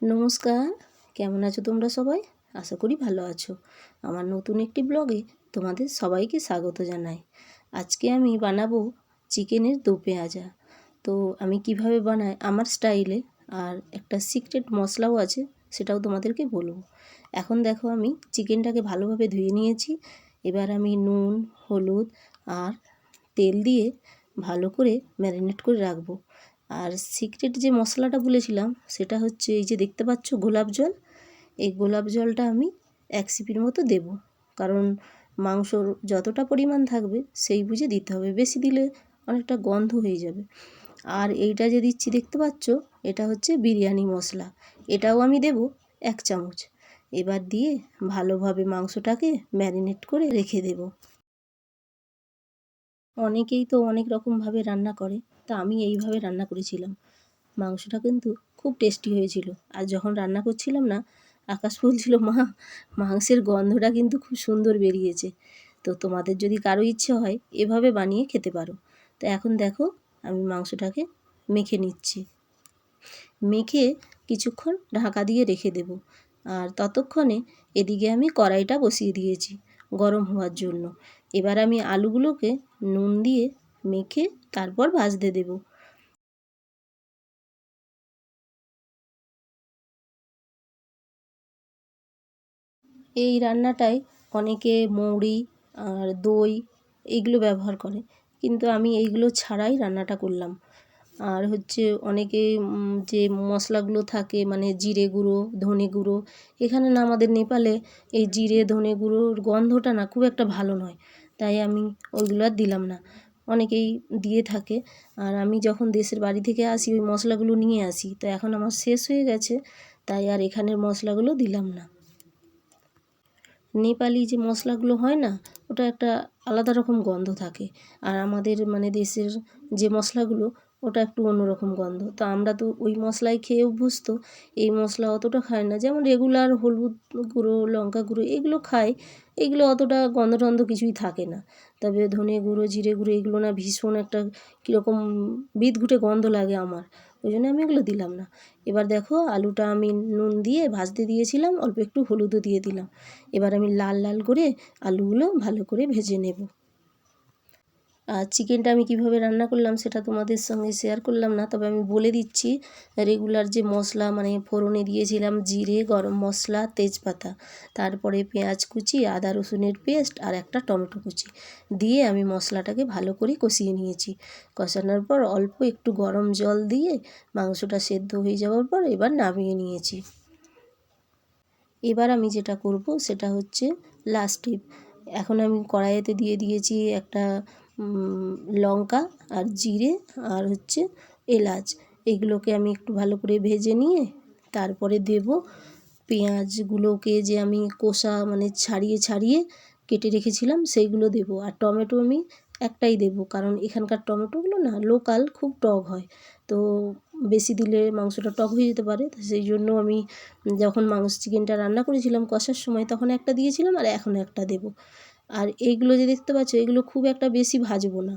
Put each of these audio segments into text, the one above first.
নমস্কার, কেমন আছো তোমরা সবাই? আশা করি ভালো আছো। আমার নতুন একটি ব্লগে তোমাদের সবাইকে স্বাগত জানাই। আজকে আমি বানাবো চিকেনের দো পেঁয়াজা। তো আমি কিভাবে বানাই আমার স্টাইলে, আর একটা সিক্রেট মশলাও আছে, সেটাও তোমাদেরকে বলবো। এখন দেখো, আমি চিকেনটাকে ভালোভাবে ধুয়ে নিয়েছি। এবার আমি নুন, হলুদ আর তেল দিয়ে ভালো করে ম্যারিনেট করে রাখবো। আর সিক্রেট যে মশলাটা বলেছিলাম সেটা হচ্ছে এই যে দেখতে পাচ্ছ গোলাপ জল। এই গোলাপ জলটা আমি 1 সিপির মতো দেব, কারণ মাংসর যতটা পরিমাণ থাকবে সেই বুঝে দিতে হবে, বেশি দিলে অনেকটা গন্ধ হয়ে যাবে। আর এইটা যে দিচ্ছি দেখতে পাচ্ছ, এটা হচ্ছে বিরিয়ানি মশলা, এটাও আমি দেব 1 চামচ। এবার দিয়ে ভালোভাবে মাংসটাকে ম্যারিনেট করে রেখে দেব। অনেকেই তো অনেক রকমভাবে রান্না করে, তা আমি এইভাবে রান্না করেছিলাম। মাংসটা কিন্তু খুব টেস্টি হয়েছিল। আর যখন রান্না করছিলাম না, আকাশ বলছিল, মা, মাংসের গন্ধটা কিন্তু খুব সুন্দর বেরিয়েছে। তো তোমাদের যদি কারো ইচ্ছে হয় এভাবে বানিয়ে খেতে পারো। তো এখন দেখো, আমি মাংসটাকে মেখে নিচ্ছি। মেখে কিছুক্ষণ ঢাকা দিয়ে রেখে দেব। আর ততক্ষণে এদিকে আমি কড়াইটা বসিয়ে দিয়েছি গরম হওয়ার জন্য। এবার আমি আলুগুলোকে নুন দিয়ে মেখে তারপর ভাজতে দেব। এই রান্নাটায় অনেকে মৌরি আর দই এইগুলো ব্যবহার করে, কিন্তু আমি এইগুলো ছাড়াই রান্নাটা করলাম। আর হচ্ছে অনেকে যে মশলাগুলো থাকে, মানে জিরে গুঁড়ো, ধনে গুঁড়ো, এখানে না আমাদের নেপালে এই জিরে ধনে গুঁড়োর গন্ধটা না খুব একটা ভালো নয়, তাই আমি ওইগুলো আর দিলাম না। অনেকেই দিয়ে থাকে। আর আমি যখন দেশের বাড়ি থেকে আসি ওই মশলাগুলো নিয়ে আসি, তো এখন আমার শেষ হয়ে গেছে, তাই আর এখানের মশলাগুলো দিলাম না। নেপালি যে মশলাগুলো হয় না, ওটা একটা আলাদা রকম গন্ধ থাকে। আর আমাদের মানে দেশের যে মশলাগুলো, ওটা একটু অন্যরকম গন্ধ। তো আমরা তো ওই মশলাই খেয়ে অভ্যস্ত, এই মশলা অতটা খাই না। যেমন রেগুলার হলুদ গুঁড়ো, লঙ্কা গুঁড়ো এগুলো খাই, এগুলো অতটা গন্ধ টন্ধ কিছুই থাকে না। তবে ধনে গুঁড়ো, জিরে গুঁড়ো এগুলো না ভীষণ একটা কীরকম বিদঘুটে গন্ধ লাগে আমার, ওই জন্য আমি এগুলো দিলাম না। এবার দেখো, আলুটা আমি নুন দিয়ে ভাজতে দিয়েছিলাম, অল্প একটু হলুদও দিয়ে দিলাম। এবার আমি লাল লাল করে আলুগুলো ভালো করে ভেজে নেব। আর চিকেনটা আমি কিভাবে রান্না করলাম সেটা তোমাদের সঙ্গে শেয়ার করলাম না, তবে আমি বলে দিচ্ছি। রেগুলার যে মশলা, মানে ফোড়নে দিয়েছিলাম জিরে, গরম মশলা, তেজপাতা, তারপরে পেঁয়াজ কুচি, আদা রসুনের পেস্ট আর একটা টমেটো কুচি দিয়ে আমি মশলাটাকে ভালো করে কষিয়ে নিয়েছি। কষানোর পর অল্প একটু গরম জল দিয়ে মাংসটা সেদ্ধ হয়ে যাওয়ার পর এবার নামিয়ে নিয়েছি। এবার আমি যেটা করব সেটা হচ্ছে লাস্ট টিপ। এখন আমি কড়াইতে দিয়ে দিয়েছি একটা লঙ্কা আর জিরে আর হচ্ছে এলাচ। এগুলোকে আমি একটু ভালো করে ভেজে নিয়ে তারপরে দেব পেঁয়াজগুলোকে, যে আমি কষা মানে ছাড়িয়ে ছাড়িয়ে কেটে রেখেছিলাম সেইগুলো দেব। আর টমেটো আমি একটাই দেব, কারণ এখানকার টমেটোগুলো না লোকাল, খুব টক হয়। তো বেশি দিলে মাংসটা টক হয়ে যেতে পারে, তো সেই জন্য আমি যখন চিকেনটা রান্না করেছিলাম কষার সময় তখন একটা দিয়েছিলাম, আর এখন একটা দেব। আর এইগুলো যে দেখতে পাচ্ছ, এগুলো খুব একটা বেশি ভাজবো না।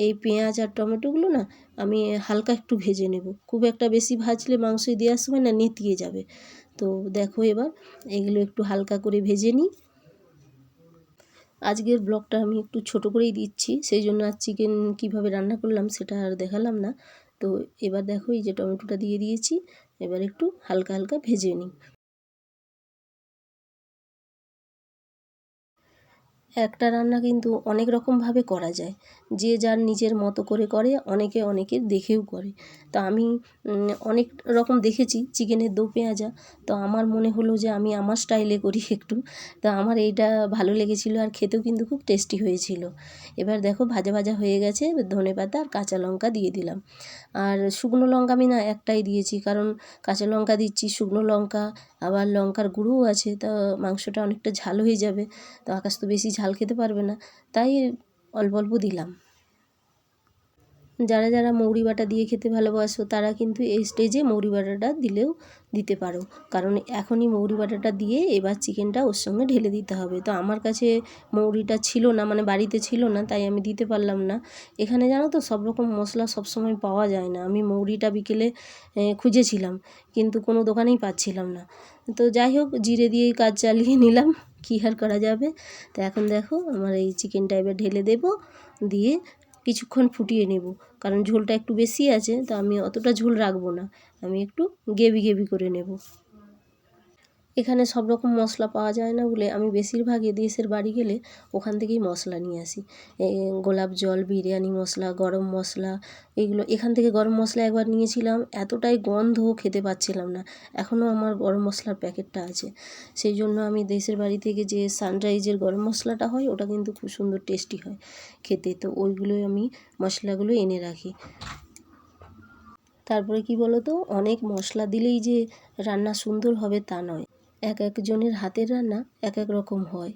এই পেঁয়াজ আর টমেটোগুলো না আমি হালকা একটু ভেজে নেব, খুব একটা বেশি ভাজলে মাংস দেওয়ার সময় না নেতিয়ে যাবে। তো দেখো, এবার এগুলো একটু হালকা করে ভেজে নিই। আজকের ব্লগটা আমি একটু ছোট করেই দিচ্ছি, সেই জন্য আর চিকেন কীভাবে রান্না করলাম সেটা আর দেখালাম না। তো এবার দেখো, এই যে টমেটোটা দিয়ে দিয়েছি, এবার একটু হালকা হালকা ভেজে নিই। একটা রান্না কিন্তু অনেক রকমভাবে করা যায়, যে যার নিজের মতো করে করে, অনেকে অনেকের দেখেও করে। তো আমি অনেক রকম দেখেছি চিকেনের দো পেঁয়াজা, তো আমার মনে হলো যে আমি আমার স্টাইলে করি একটু। তো আমার এইটা ভালো লেগেছিলো, আর খেতেও কিন্তু খুব টেস্টি হয়েছিল। এবার দেখো, ভাজা ভাজা হয়ে গেছে, ধনেপাতা আর কাঁচা লঙ্কা দিয়ে দিলাম। আর শুকনো লঙ্কা আমি না একটাই দিয়েছি, কারণ কাঁচা লঙ্কা দিচ্ছি, শুকনো লঙ্কা আবার লঙ্কার গুঁড়োও আছে, তা মাংসটা অনেকটা ঝাল হয়ে যাবে। তো আকাশ তো বেশি ঝাল খেতে পারবে না, তাই অল্প অল্প দিলাম। যারা যারা মৌরি বাটা দিয়ে খেতে ভালোবাসো তারা কিন্তু এই স্টেজে মৌরি বাটাটা দিতে পারো, কারণ এখনই মৌরি বাটাটা দিয়ে এবার চিকেনটা ওর সঙ্গে ঢেলে দিতে হবে। তো আমার কাছে মৌরিটা ছিল না, মানে বাড়িতে ছিল না, তাই আমি দিতে পারলাম না। এখানে জানো তো সব রকম মশলা সবসময় পাওয়া যায় না। আমি মৌরিটা বিকেলে খুঁজেছিলাম, কিন্তু কোনো দোকানেই পাচ্ছিলাম না। তো যাই হোক, জিরে দিয়েই কাজ চালিয়ে নিলাম, কী আর করা যাবে। তো এখন দেখো আমার এই চিকেনটা এবার ঢেলে দেবো, দিয়ে কিছুক্ষণ ফুটিয়ে নেব, কারণ ঝোলটা একটু বেশি আছে, তো আমি অতটা ঝোল রাখবো না, আমি একটু গ্রেভি গ্রেভি করে নেব। এখানে সব রকম মশলা পাওয়া যায় না বলে আমি বেশিরভাগই দেশের বাড়ি গেলে ওখান থেকেই মশলা নিয়ে আসি। গোলাপ জল, বিরিয়ানি মশলা, গরম মশলা, এইগুলো এখান থেকে গরম মশলা একবার নিয়েছিলাম, এতটাই গন্ধ খেতে পাচ্ছিলাম না। এখনও আমার গরম মশলার প্যাকেটটা আছে। সেই জন্য আমি দেশের বাড়ি থেকে যে সানরাইজের গরম মশলাটা হয় ওটা কিন্তু খুব সুন্দর টেস্টি হয় খেতে, তো ওইগুলোই আমি মশলাগুলো এনে রাখি। তারপরে কি বলো তো, অনেক মশলা দিলেই যে রান্না সুন্দর হবে তা নয়, এক একজনের হাতের রান্না এক এক রকম হয়।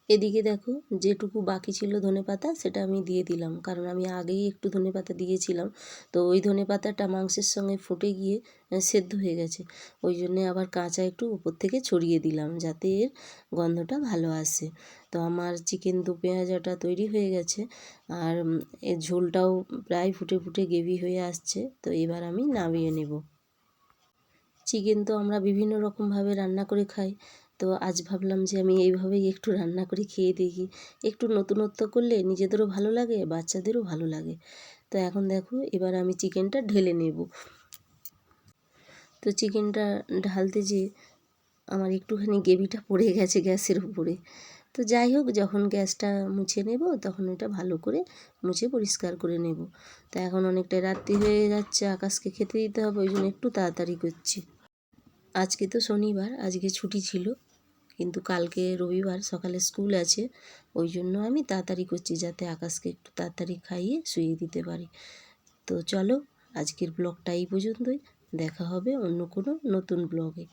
এদিকে দেখো যেটুকু বাকি ছিল ধনেপাতা সেটা আমি দিয়ে দিলাম, কারণ আমি আগেই একটু ধনেপাতা দিয়েছিলাম, তো ওই ধনেপাতাটা মাংসের সঙ্গে ফুটে গিয়ে সেদ্ধ হয়ে গেছে। ওই জন্যে আবার কাঁচা একটু উপর থেকে ছড়িয়ে দিলাম, যাতে এর গন্ধটা ভালো আসে। তো আমার চিকেন দু পেঁয়াজাটা তৈরি হয়ে গেছে, আর এর ঝোলটাও প্রায় ফুটে ফুটে গ্রেভি হয়ে আসছে। তো এবার আমি নামিয়ে নেব। চিকেন তো আমরা বিভিন্ন রকমভাবে রান্না করে খাই, তো আজ ভাবলাম যে আমি এইভাবেই একটু রান্না করে খেয়ে দেখি, একটু নতুনত্ব করলে নিজেদেরও ভালো লাগে, বাচ্চাদেরও ভালো লাগে। তো এখন দেখো এবার আমি চিকেনটা ঢেলে নেব। তো চিকেনটা ঢালতে যেয়ে আমার একটুখানি গ্রেভিটা পড়ে গেছে গ্যাসের উপরে। তো যাই হোক, যখন গ্যাসটা মুছে নেব তখন এটা ভালো করে মুছে পরিষ্কার করে নেব। তো এখন অনেকটা রাত্রি হয়ে যাচ্ছে, আকাশকে খেতে দিতে হবে, ওই জন্য একটু তাড়াতাড়ি করছি। আজকে তো শনিবার, আজকে ছুটি ছিল, কিন্তু কালকে রবিবার সকালে স্কুল আছে, ওই জন্য আমি তাড়াতাড়ি করছি যাতে আকাশকে একটু তাড়াতাড়ি খাইয়ে শুইয়ে দিতে পারি। তো চলো, আজকের ব্লগটা এই পর্যন্তই, দেখা হবে অন্য কোনো নতুন ব্লগে।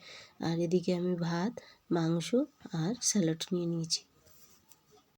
আর এদিকে আমি ভাত, মাংস আর স্যালাড নিয়ে নিয়েছি।